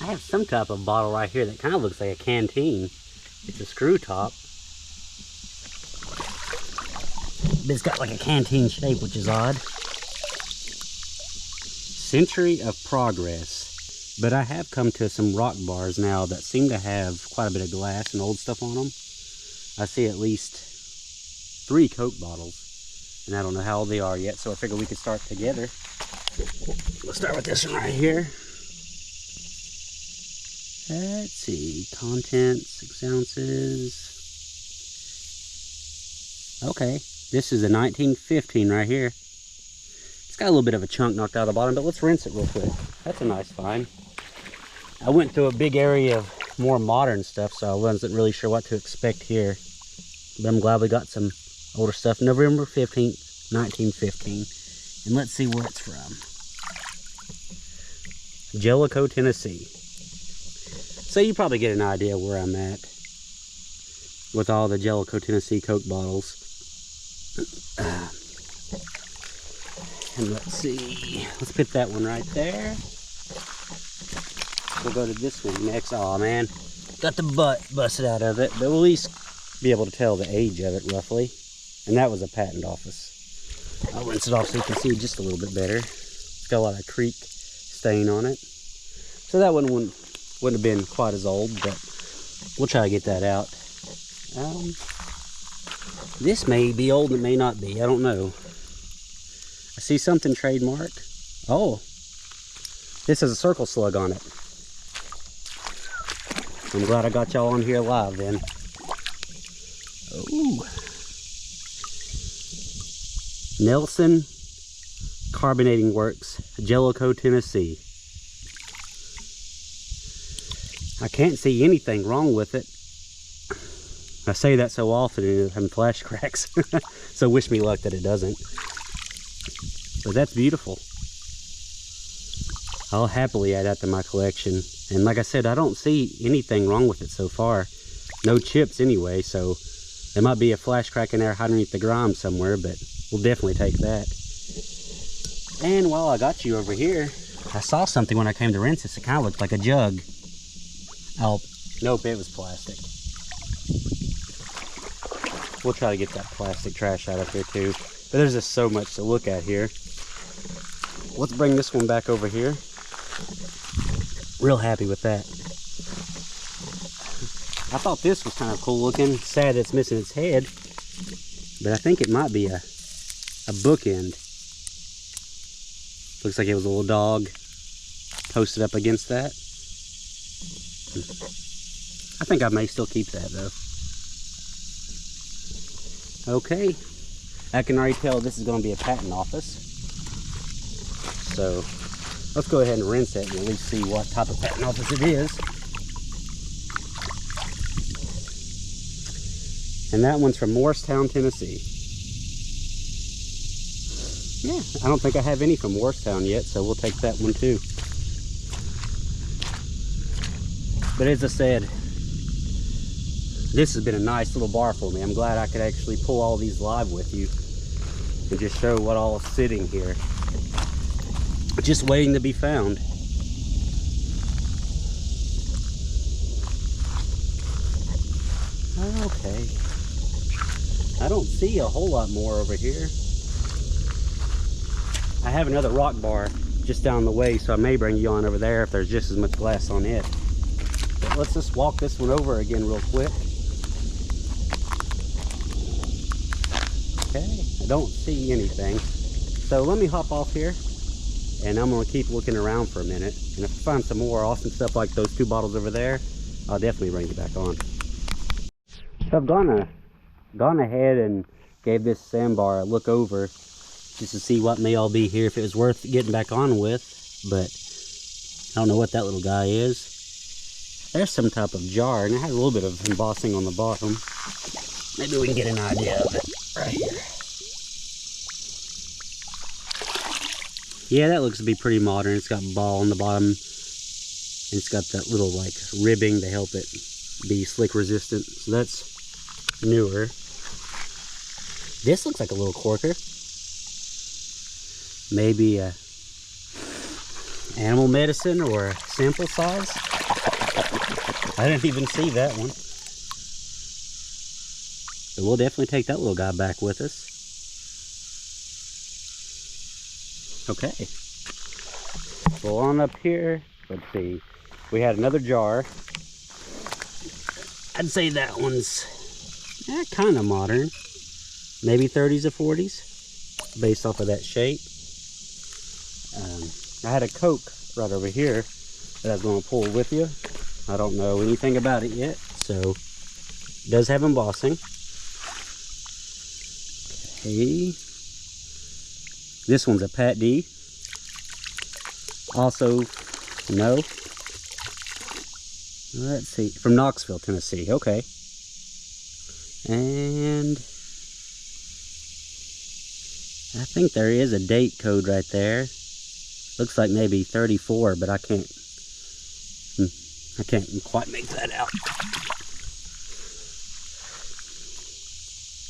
I have some type of bottle right here that kind of looks like a canteen. It's a screw top. But it's got like a canteen shape, which is odd. Century of Progress. But I have come to some rock bars now that seem to have quite a bit of glass and old stuff on them. I see at least 3 Coke bottles. And I don't know how old they are yet, so I figured we could start together. We'll start with this one right here. Let's see, contents, 6 ounces. Okay, this is a 1915 right here. It's got a little bit of a chunk knocked out of the bottom, but let's rinse it real quick. That's a nice find. I went through a big area of more modern stuff, so I wasn't really sure what to expect here. But I'm glad we got some older stuff. November 15th, 1915. And let's see where it's from. Jellicoe, Tennessee. So you probably get an idea where I'm at with all the Jellicoe, Tennessee Coke bottles. And let's see, let's put that one right there. We'll go to this one next. Oh man, got the butt busted out of it, but we'll at least be able to tell the age of it roughly. And that was a patent office. I'll rinse it off so you can see just a little bit better. It's got a lot of creek stain on it. So that one wouldn't have been quite as old, but we'll try to get that out. This may be old, it may not be, I don't know. I see something trademarked. Oh, this has a circle slug on it. I'm glad I got y'all on here live then. Oh, Nelson Carbonating Works, Jellicoe, Tennessee. I can't see anything wrong with it. I say that so often and I'm having flash cracks. So wish me luck that it doesn't. But that's beautiful. I'll happily add that to my collection. And like I said, I don't see anything wrong with it so far. No chips anyway, so there might be a flash crack in there underneath the grime somewhere, but we'll definitely take that. And while I got you over here, I saw something when I came to rinse this. It kind of looked like a jug. Oh, nope, it was plastic. We'll try to get that plastic trash out of here too. But there's just so much to look at here. Let's bring this one back over here. Real happy with that. I thought this was kind of cool looking. Sad it's missing its head. But I think it might be a bookend. Looks like it was a little dog posted up against that. I think I may still keep that though. Okay, I can already tell this is going to be a patent office. So let's go ahead and rinse it and at least see what type of patent office it is. And that one's from Morristown, Tennessee. Yeah, I don't think I have any from Morristown yet, so we'll take that one too. But as I said, this has been a nice little bar for me. I'm glad I could actually pull all these live with you and just show what all is sitting here. Just waiting to be found. Okay. I don't see a whole lot more over here. I have another rock bar just down the way, so I may bring you on over there if there's just as much glass on it. But let's just walk this one over again real quick. Okay, I don't see anything. So let me hop off here and I'm gonna keep looking around for a minute. And if I find some more awesome stuff like those 2 bottles over there, I'll definitely bring you back on. So I've gone ahead and gave this sandbar a look over just to see what may all be here, if it was worth getting back on with. But I don't know what that little guy is. There's some type of jar and it has a little bit of embossing on the bottom. Maybe we can get an idea of it right here. Yeah, that looks to be pretty modern. It's got ball on the bottom. And it's got that little like ribbing to help it be slick resistant. So that's newer. This looks like a little corker. Maybe Animal medicine or sample size. I didn't even see that one. So we'll definitely take that little guy back with us. Okay. Well, on up here, let's see. We had another jar. I'd say that one's kind of modern. Maybe 30s or 40s, based off of that shape. I had a Coke right over here that I was going to pull with you. I don't know anything about it yet, so it does have embossing. Okay. This one's a Pat D. Also, no. Let's see, from Knoxville, Tennessee. Okay. And I think there is a date code right there. Looks like maybe 34, but I can't quite make that out.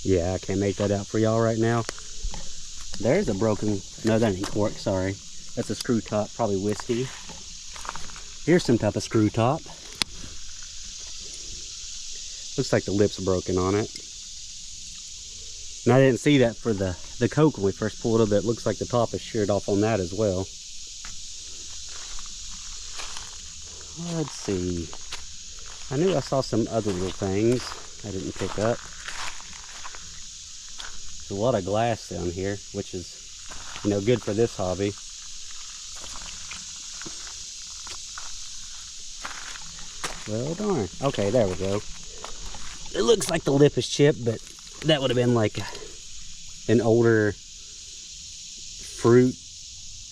Yeah, I can't make that out for y'all right now. There's a broken, no, that ain't cork, sorry. That's a screw top, probably whiskey. Here's some type of screw top. Looks like the lip's broken on it. And I didn't see that for the Coke when we first pulled it, but it looks like the top is sheared off on that as well. Let's see. I knew I saw some other little things I didn't pick up. There's a lot of glass down here, which is, you know, good for this hobby. Well, darn. Okay, there we go. It looks like the lip is chipped, but that would have been like an older fruit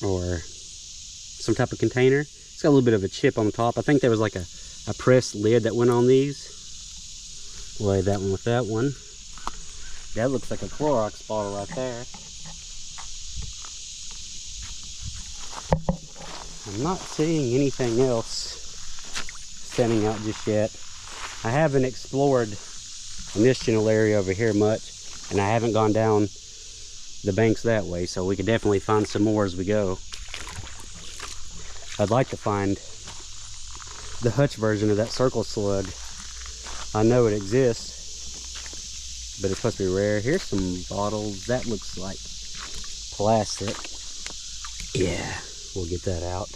or some type of container. It's got a little bit of a chip on the top. I think there was like a pressed lid that went on these. Lay that one with that one. That looks like a Clorox bottle right there. I'm not seeing anything else standing out just yet. I haven't explored in this general area over here much, and I haven't gone down the banks that way, so we could definitely find some more as we go. I'd like to find the hutch version of that circle slug. I know it exists, but it's supposed to be rare. Here's some bottles. That looks like plastic. Yeah, we'll get that out.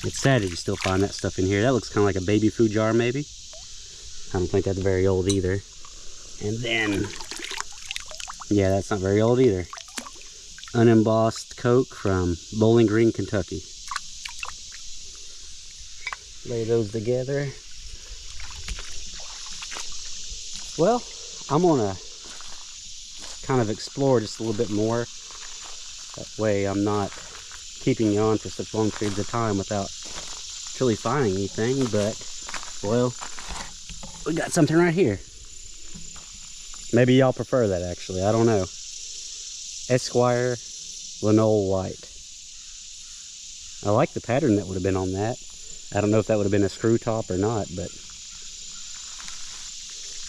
It's sad that you still find that stuff in here. That looks kind of like a baby food jar, maybe. I don't think that's very old either. And then, yeah, that's not very old either. Unembossed Coke from Bowling Green, Kentucky. Lay those together. Well, I'm gonna kind of explore just a little bit more. That way I'm not keeping you on for such long periods of time without truly finding anything, but, well, we got something right here. Maybe y'all prefer that, actually. I don't know. Esquire Linoleum White. I like the pattern that would have been on that. I don't know if that would have been a screw top or not, but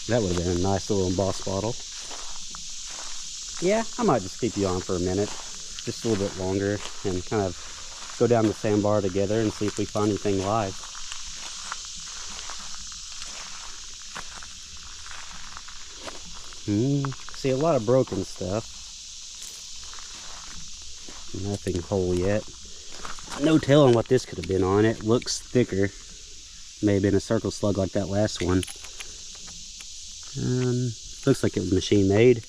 that would have been a nice little embossed bottle. Yeah, I might just keep you on for a minute, just a little bit longer, and kind of go down the sandbar together and see if we find anything live. See a lot of broken stuff. Nothing whole yet. No telling what this could have been on. It looks thicker. May have been a circle slug like that last one. Looks like it was machine made.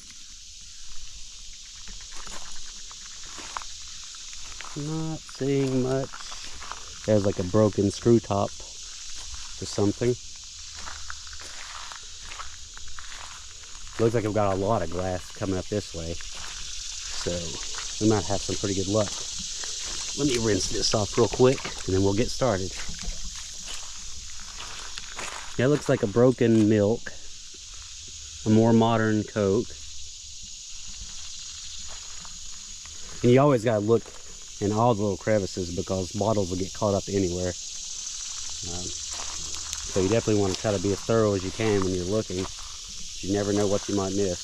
Not seeing much. There's like a broken screw top to something. Looks like we've got a lot of glass coming up this way, so we might have some pretty good luck. Let me rinse this off real quick, and then we'll get started. Yeah, it looks like a broken milk, a more modern Coke. And you always gotta look in all the little crevices because bottles will get caught up anywhere. So you definitely want to try to be as thorough as you can when you're looking. You never know what you might miss.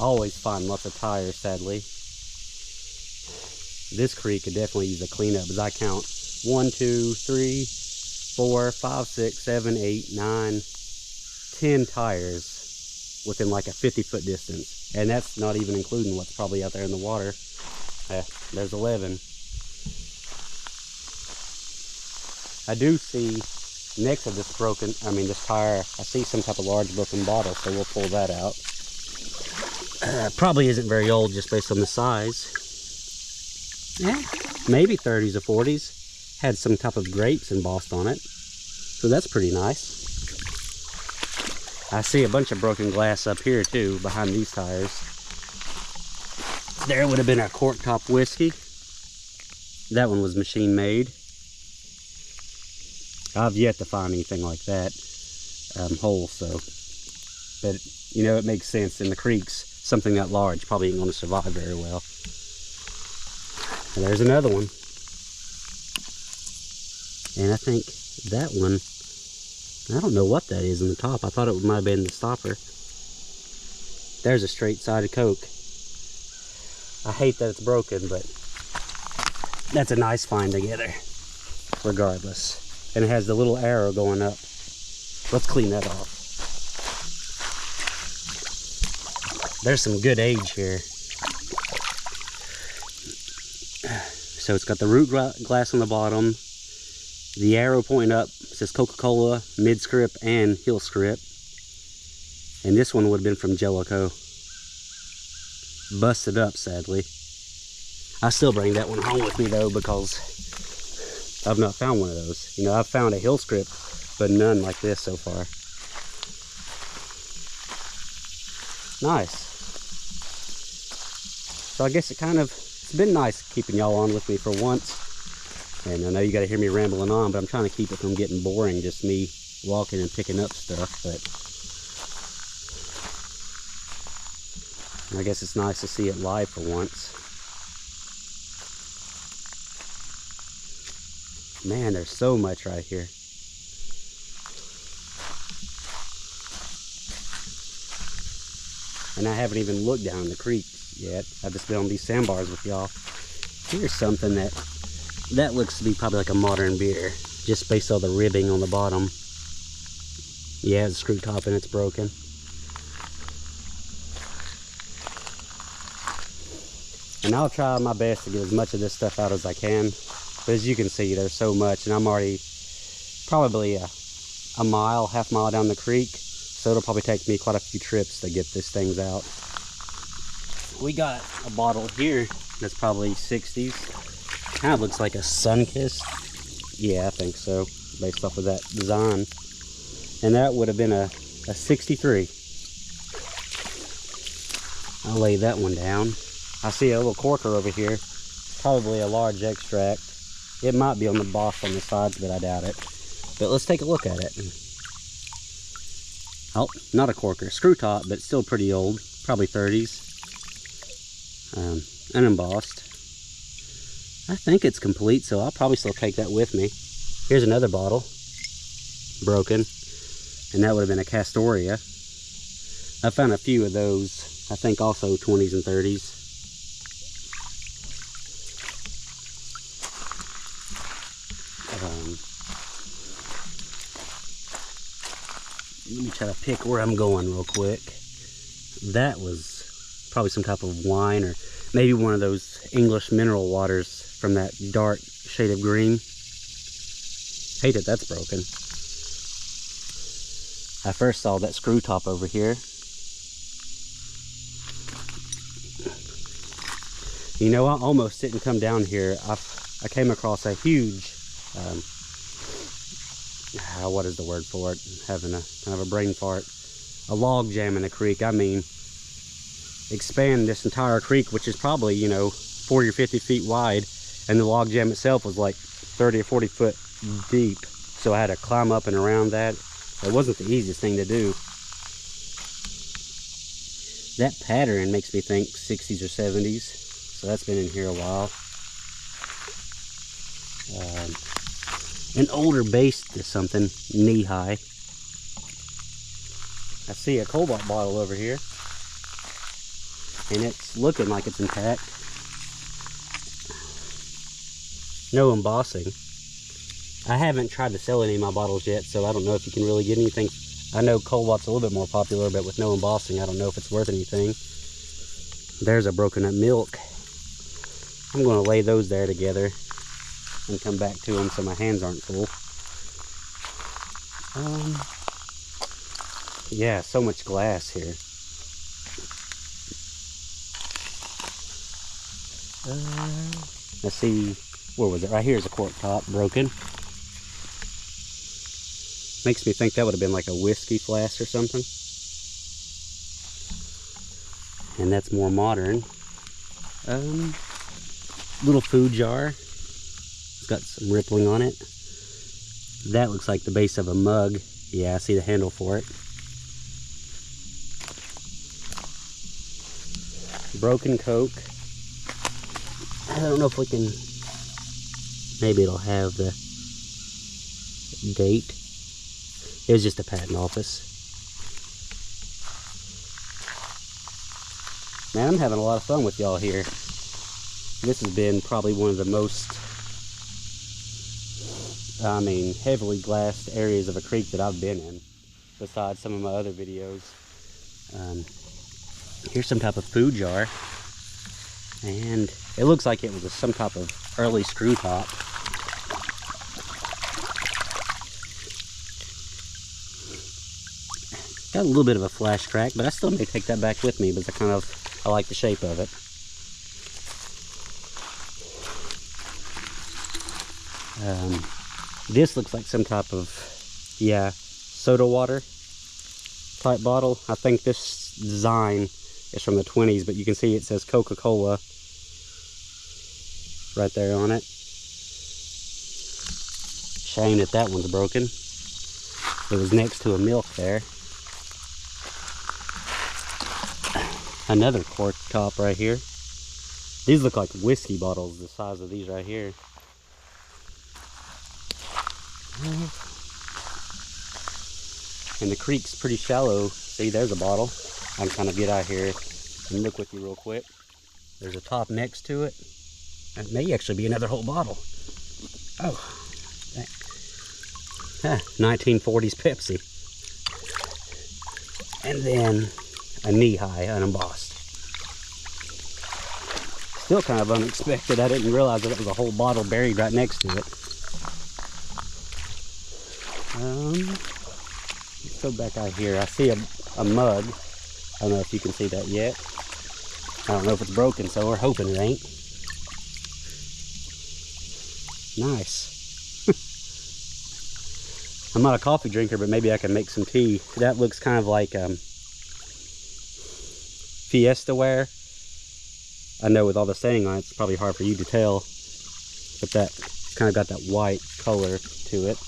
always find lots of tires, sadly. This creek could definitely use a cleanup, as I count 1, 2, 3, 4, 5, 6, 7, 8, 9, 10 tires within like a 50-foot distance. And that's not even including what's probably out there in the water. There's 11. I do see next to this this tire, I see some type of large broken bottle, so we'll pull that out. Probably isn't very old just based on the size. Yeah, maybe 30s or 40s. Had some type of grapes embossed on it. So that's pretty nice. I see a bunch of broken glass up here too, behind these tires. There would have been a cork top whiskey. That one was machine made. I've yet to find anything like that whole, so. But, you know, it makes sense. In the creeks, something that large probably ain't going to survive very well. And there's another one. And I think that one, I don't know what that is in the top. I thought it might have been the stopper. There's a straight-sided Coke. I hate that it's broken, but that's a nice find together, regardless. And it has the little arrow going up. Let's clean that off. There's some good age here. So it's got the root glass on the bottom. The arrow pointing up says Coca-Cola, mid-script, and heel script. And this one would have been from Jellicoe. Busted up, sadly. I still bring that one home with me, though, because I've not found one of those. You know, I've found a heel script, but none like this so far. Nice. So I guess it's been nice keeping y'all on with me for once. And I know you got to hear me rambling on, but I'm trying to keep it from getting boring, just me walking and picking up stuff. But I guess it's nice to see it live for once. Man, there's so much right here. And I haven't even looked down the creek yet. I've just been on these sandbars with y'all. Here's something that looks to be probably like a modern beer, just based on the ribbing on the bottom. Yeah, it's screw top and it's broken. And I'll try my best to get as much of this stuff out as I can. But as you can see, there's so much, and I'm already probably a mile, half mile down the creek, so it'll probably take me quite a few trips to get these things out. We got a bottle here that's probably 60s. Kind of looks like a Sunkist. Yeah, I think so, based off of that design. And that would have been a 63. I'll lay that one down. I see a little corker over here, probably a large extract. It might be on the boss on the sides, but I doubt it. But let's take a look at it. Oh, not a corker, screw top, but still pretty old, probably 30s. Unembossed. I think it's complete, so I'll probably still take that with me. Here's another bottle, broken, and that would have been a Castoria. I found a few of those, I think also 20s and 30s. Let me try to pick where I'm going real quick. That was probably some type of wine, or maybe one of those English mineral waters from that dark shade of green. Hate it, that's broken. I first saw that screw top over here. You know, I almost didn't come down here. I came across a huge, what is the word for it? Having a kind of a brain fart. A log jam in the creek. I mean, expand this entire creek, which is probably, you know, 40 or 50 feet wide, and the log jam itself was like 30 or 40 foot deep. So I had to climb up and around that. It wasn't the easiest thing to do. That pattern makes me think 60s or 70s. So that's been in here a while. An older base to something, knee high. I see a Cobalt bottle over here. and it's looking like it's intact. No embossing. I haven't tried to sell any of my bottles yet, so I don't know if you can really get anything. I know Coldwatt's a little bit more popular, but with no embossing, I don't know if it's worth anything. There's a broken up milk. I'm going to lay those there together and come back to them so my hands aren't full. Yeah, so much glass here. Let's see, where was it? Right here is a cork top, broken. Makes me think that would have been like a whiskey flask or something. And that's more modern. Little food jar. It's got some rippling on it. That looks like the base of a mug. Yeah, I see the handle for it. Broken Coke. I don't know if we can, maybe it'll have the date. It was just a patent office. Man, I'm having a lot of fun with y'all here. This has been probably one of the most, heavily glassed areas of a creek that I've been in, besides some of my other videos. Here's some type of food jar, and it looks like it was some type of early screw top. Got a little bit of a flash crack, but I still may take that back with me because I like the shape of it. This looks like some type of, soda water type bottle. I think this design is from the 20s, but you can see it says Coca-Cola right there on it. Shame that that one's broken. It was next to a milk there. Another cork top right here. These look like whiskey bottles, the size of these right here. And the creek's pretty shallow. See, there's a bottle. I can kind of get out here and look with you real quick. There's a top next to it. It may actually be another whole bottle. Oh, 1940s Pepsi. And then a knee-high, unembossed. Still kind of unexpected. I didn't realize that it was a whole bottle buried right next to it. Let's go back out here. I see a mug. I don't know if you can see that yet. I don't know if it's broken, so we're hoping it ain't. Nice. I'm not a coffee drinker, but maybe I can make some tea. That looks kind of like Fiesta ware. I know with all the saying on it, it's probably hard for you to tell, but that kind of got that white color to it.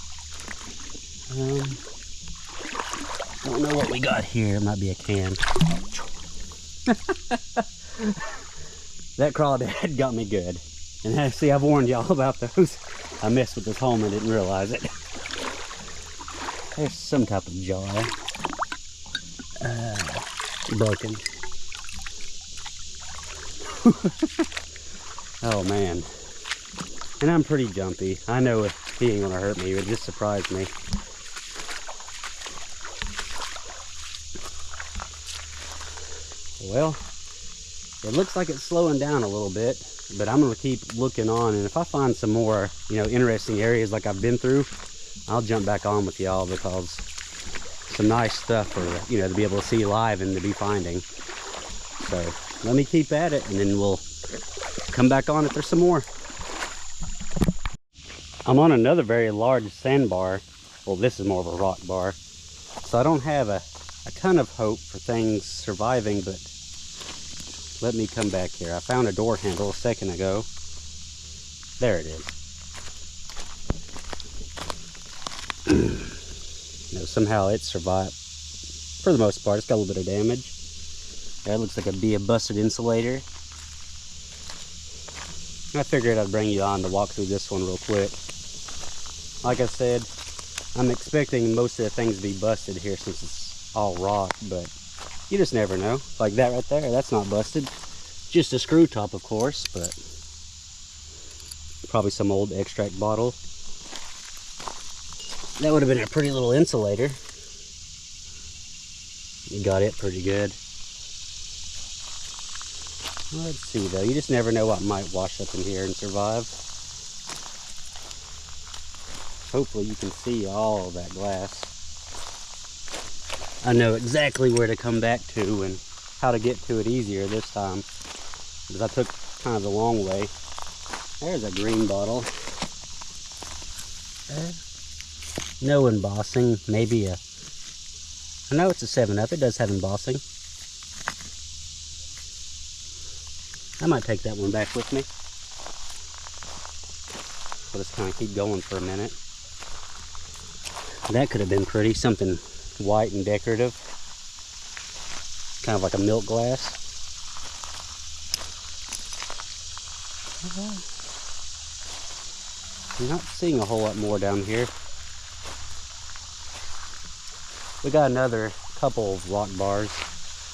Don't know what we got here. It might be a can. That crawdad got me good. And see, I've warned y'all about those. I messed with this home and didn't realize it. There's some type of jar. Broken. Oh man. And I'm pretty jumpy. I know he ain't gonna hurt me, it just surprised me. Well, it looks like it's slowing down a little bit, but I'm gonna keep looking on, and if I find some more, interesting areas like I've been through, I'll jump back on with y'all, because some nice stuff for, to be able to see live and to be finding. So let me keep at it, and then we'll come back on if there's some more. I'm on another very large sandbar. Well, this is more of a rock bar, so I don't have a ton of hope for things surviving, but let me come back here. I found a door handle a second ago. There it is. Somehow it survived. For the most part, it's got a little bit of damage. That looks like a busted insulator. I figured I'd bring you on to walk through this one real quick. Like I said, I'm expecting most of the things to be busted here since it's all rock, but you just never know. Like that right there, that's not busted. Just a screw top, of course, but probably some old extract bottle. That would have been a pretty little insulator. You got it pretty good. Let's see though, you just never know what might wash up in here and survive. Hopefully you can see all of that glass. I know exactly where to come back to and how to get to it easier this time, because I took kind of the long way. There's a green bottle. No embossing, maybe a... I know it's a 7-Up, it does have embossing. I might take that one back with me. We'll just kind of keep going for a minute. That could have been pretty, something white and decorative. Kind of like a milk glass. I'm not seeing a whole lot more down here. We got another couple of rock bars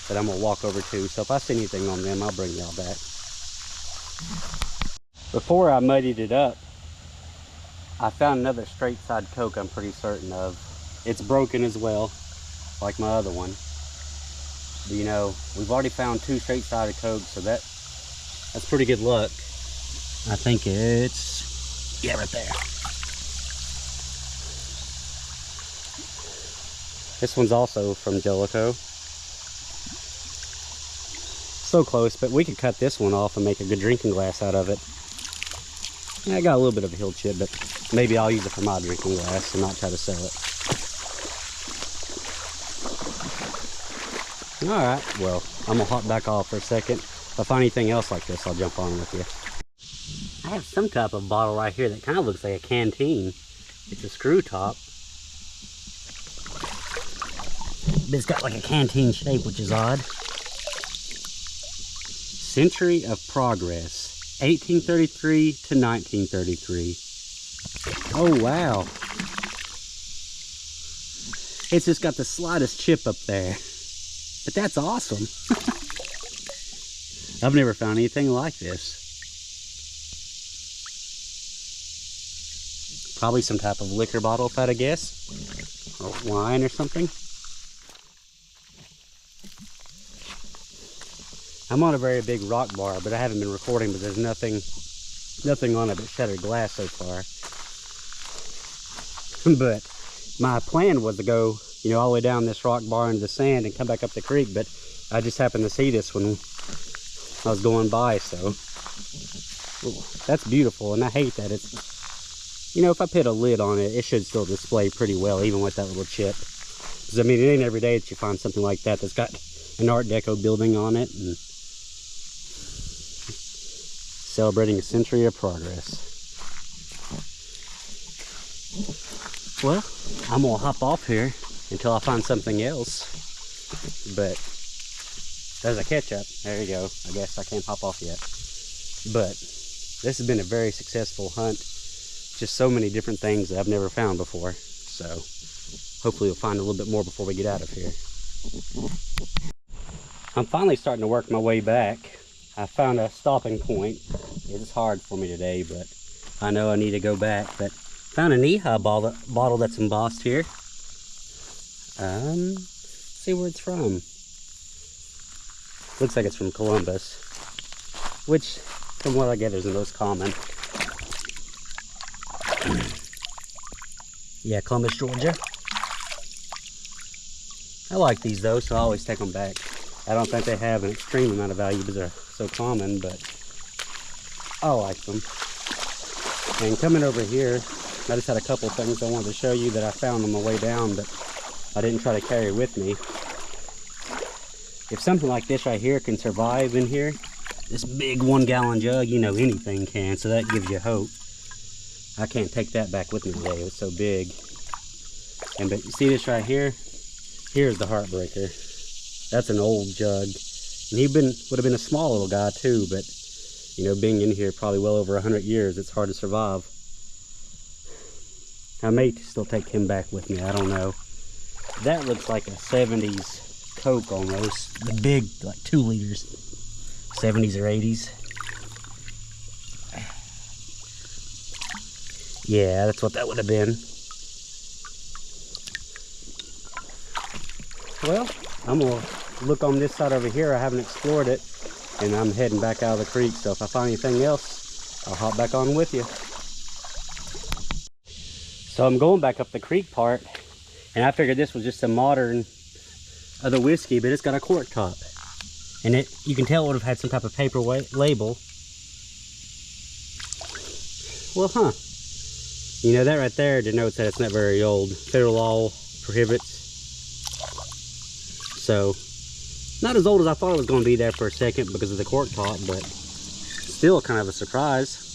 that I'm gonna walk over to, so if I see anything on them, I'll bring y'all back. Before I muddied it up, I found another straight side Coke I'm pretty certain of. It's broken as well, like my other one. But you know, we've already found 2 straight sided Cokes, so that's pretty good luck. I think it's, yeah, right there. This one's also from Jellicoe. So close, but we could cut this one off and make a good drinking glass out of it. Yeah, I got a little bit of a hill chip, but maybe I'll use it for my drinking glass and not try to sell it. Alright, well, I'm gonna hop back off for a second. If I find anything else like this, I'll jump on with you. I have some type of bottle right here that kind of looks like a canteen. It's a screw top. But it's got like a canteen shape, which is odd. Century of Progress, 1833 to 1933. Oh wow. It's just got the slightest chip up there. But that's awesome. I've never found anything like this. Probably some type of liquor bottle, if I had to guess. Or wine or something. I'm on a very big rock bar, but I haven't been recording, but there's nothing on it but shattered glass so far. But my plan was to go, you know, all the way down this rock bar into the sand and come back up the creek, but I just happened to see this when I was going by, so. Ooh, that's beautiful, and I hate that it's, you know, if I put a lid on it, it should still display pretty well, even with that little chip. Because, I mean, it ain't every day that you find something like that that's got an Art Deco building on it, and celebrating a century of progress. Well, I'm gonna hop off here until I find something else. But there's a ketchup. There you go. I guess I can't hop off yet. But this has been a very successful hunt. Just so many different things that I've never found before. So hopefully we'll find a little bit more before we get out of here. I'm finally starting to work my way back. I found a stopping point. It's hard for me today, but I know I need to go back. But found an Neha bottle that's embossed here. Let's see where it's from. Looks like it's from Columbus, which, from what I gather, is the most common. Yeah, Columbus, Georgia. I like these though, so I always take them back. I don't think they have an extreme amount of value because they're so common, but I like them. And coming over here, I just had a couple things I wanted to show you that I found on my way down, but I didn't try to carry with me. If something like this right here can survive in here, this big 1-gallon jug, you know anything can, so that gives you hope. I can't take that back with me today, it's so big. And but you see this right here? Here's the heartbreaker. That's an old jug. And he would have been a small little guy too, but you know, being in here probably well over 100 years, it's hard to survive. I may still take him back with me, I don't know. That looks like a 70s Coke almost. The big, like 2 liters. 70s or 80s. Yeah, that's what that would have been. Well, I'm gonna look on this side over here. I haven't explored it, and I'm heading back out of the creek. So if I find anything else, I'll hop back on with you. So I'm going back up the creek part, and I figured this was just a modern other whiskey, but it's got a cork top, and you can tell it would have had some type of paper label. Well, huh? You know, that right there denotes that it's not very old. Federal law prohibits. So, not as old as I thought it was going to be there for a second because of the cork top, but still kind of a surprise.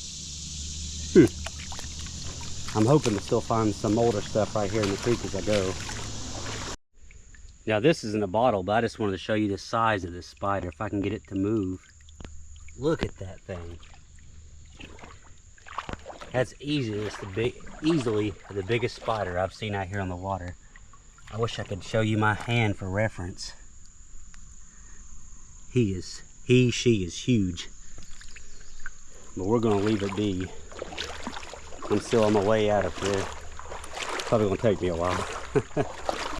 I'm hoping to still find some older stuff right here in the creek as I go. Now this isn't a bottle, but I just wanted to show you the size of this spider, if I can get it to move. Look at that thing. That's easily the biggest spider I've seen out here on the water. I wish I could show you my hand for reference. She is huge. But we're gonna leave it be. I'm still on my way out of here. Probably gonna take me a while.